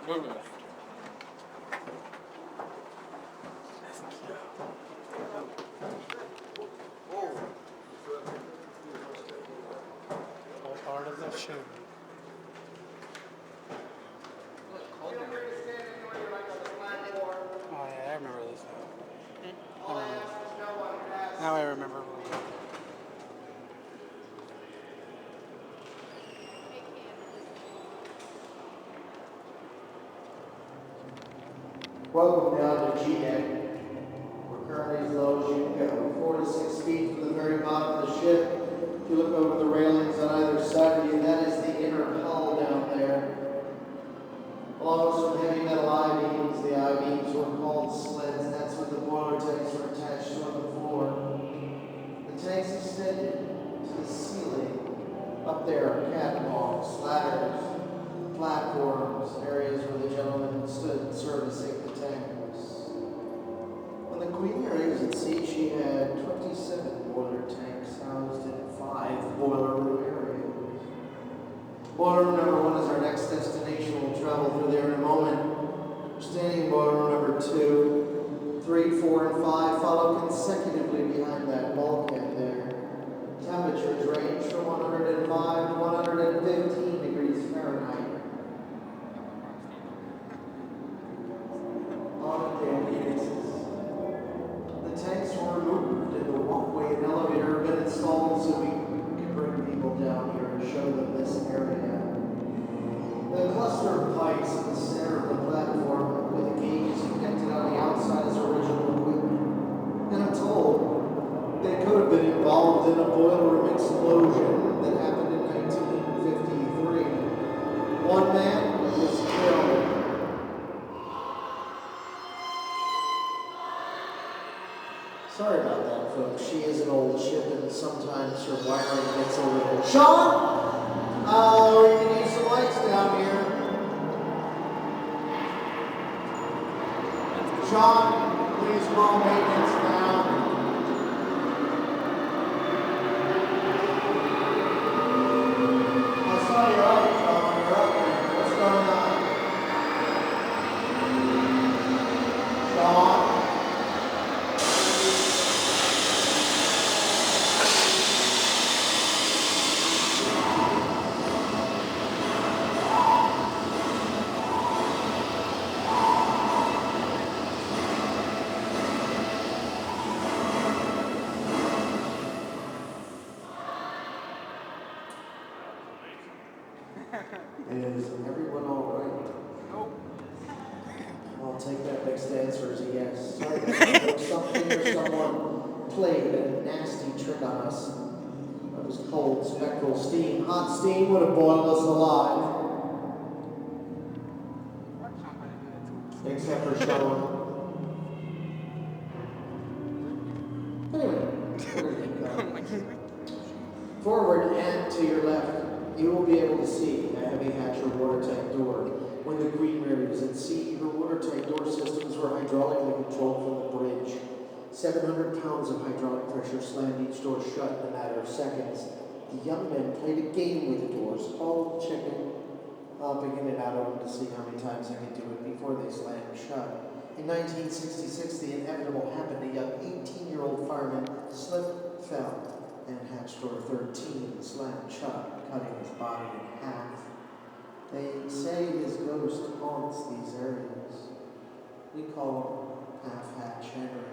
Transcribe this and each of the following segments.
Goodness. All part of the show. Oh yeah, I remember this now. I remember this. Now I remember. Welcome down to G-Deck. We're currently as low as you can go. 4 to 6 feet from the very bottom of the ship. If you look over the railings on either side of you, that is the inner hull down there. Along with some heavy metal I-beams. The I-beams were called sleds. That's what the boiler tanks were attached to on the floor. The tanks extended to the ceiling. Up there are catwalks, ladders, platforms, areas where the gentlemen stood servicing the tanks. When the Qween was at sea, she had 27 boiler tanks housed in 5 boiler room areas. Boiler room number 1 is our next destination. We'll travel through there in a moment. Standing boiler room number 2, 3, 4, and 5 follow consecutively behind that bulkhead there. Temperatures range from 105 to 115 degrees Fahrenheit. On a daily basis. The tanks were removed and the walkway and elevator have been installed so we can bring people down here and show them this area. The cluster of pipes in the center of the platform with gauges connected on the outside is original equipment. And I'm told they could have been involved in a boiler room explosion that happened in 1953. One man was killed. Sorry about that, folks. She is an old ship and sometimes her wiring gets a little... Sean! We can use some lights down here. Sean, please call maintenance now. I saw your light, Sean. You're up there. What's going on? Sean? Is everyone all right? Nope. I'll take that next answer as a yes. Sorry, something or someone played a nasty trick on us. It was cold, spectral steam. Hot steam would have boiled us alive. Except for Sean. Anyway, we're gonna keep going. Forward and to your left, you will be able to see a heavy hatcher water tank door. When the Qween was at sea, her water tank door systems were hydraulically controlled from the bridge. 700 pounds of hydraulic pressure slammed each door shut in a matter of seconds. The young men played a game with the doors, called chicken, hopping in and out of them to see how many times they could do it before they slammed shut. In 1966, the inevitable happened. A young 18-year-old fireman slipped, fell, and hatch door 13 slammed shut, cutting his body in half. They say his ghost haunts these areas. We call him Half-Hatch Henry.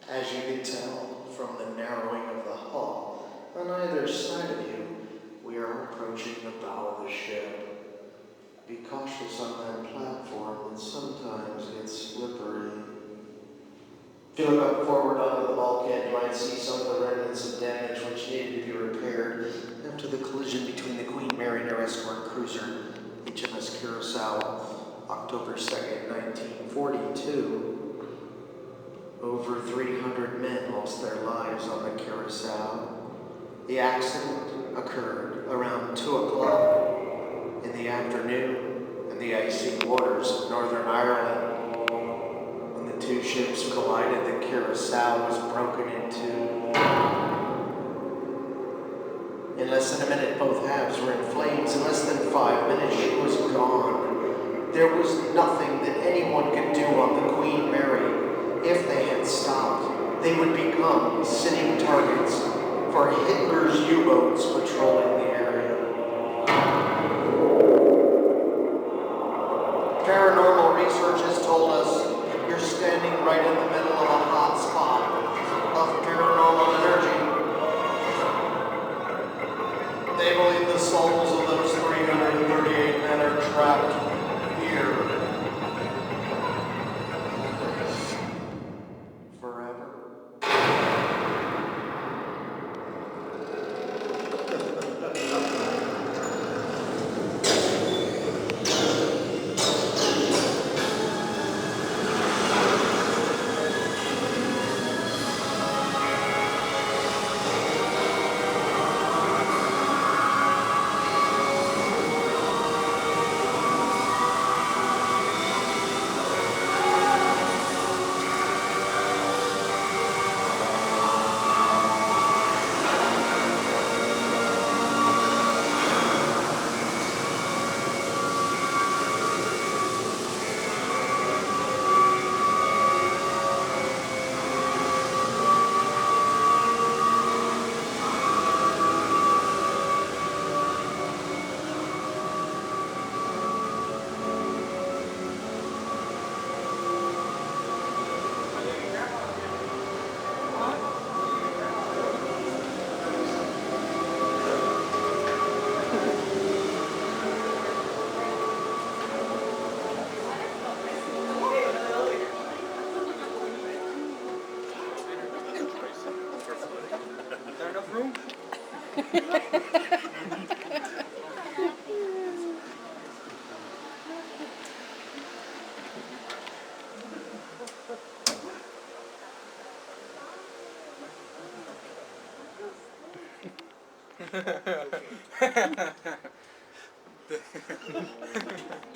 As you can tell from the narrowing of the hull, on either side of you, we are approaching the bow of the ship. Be cautious on that platform that sometimes gets slippery. If you look up forward onto the bulkhead, you might see some of the remnants of damage which needed to be repaired after the collision between the Queen Mary and her escort cruiser, HMS Curacao, October 2nd, 1942. Over 300 men lost their lives on the Curacao. The accident occurred around 2 o'clock in the afternoon in the icy waters of Northern Ireland. When the two ships collided, the Curacao was broken into. In less than a minute, both halves were in flames. In less than 5 minutes, she was gone. There was nothing that anyone could do on the Queen Mary. If they had stopped, they would become sitting targets for Hitler's U-boats patrolling the area. Paranormal research has told us you're standing right in the middle of a hot spot of paranormal energy. They believe the souls of those 338 men are trapped here.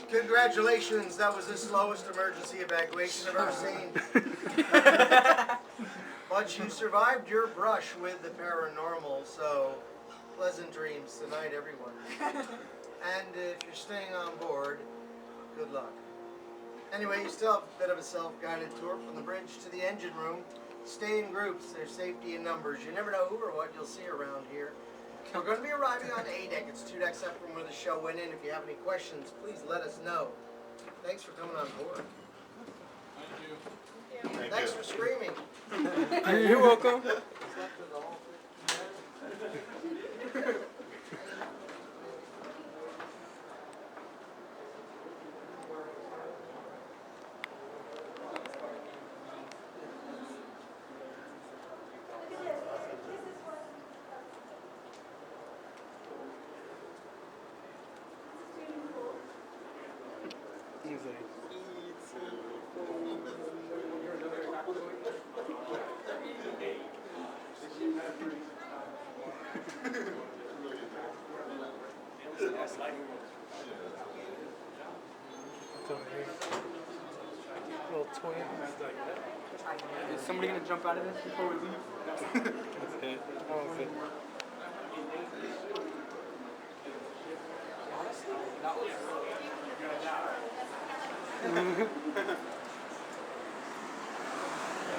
Congratulations, that was the slowest emergency evacuation I've ever seen. But you survived your brush with the paranormal, so pleasant dreams tonight, everyone. And if you're staying on board, good luck. Anyway, you still have a bit of a self-guided tour from the bridge to the engine room. Stay in groups, there's safety in numbers. You never know who or what you'll see around here. We're going to be arriving on A deck. It's 2 decks up from where the show went in. If you have any questions, please let us know. Thanks for coming on board. Thank you. Thanks for screaming. You're welcome. Little Qween. Is somebody gonna jump out of this before we leave? That's good. Oh, good. Honestly, that was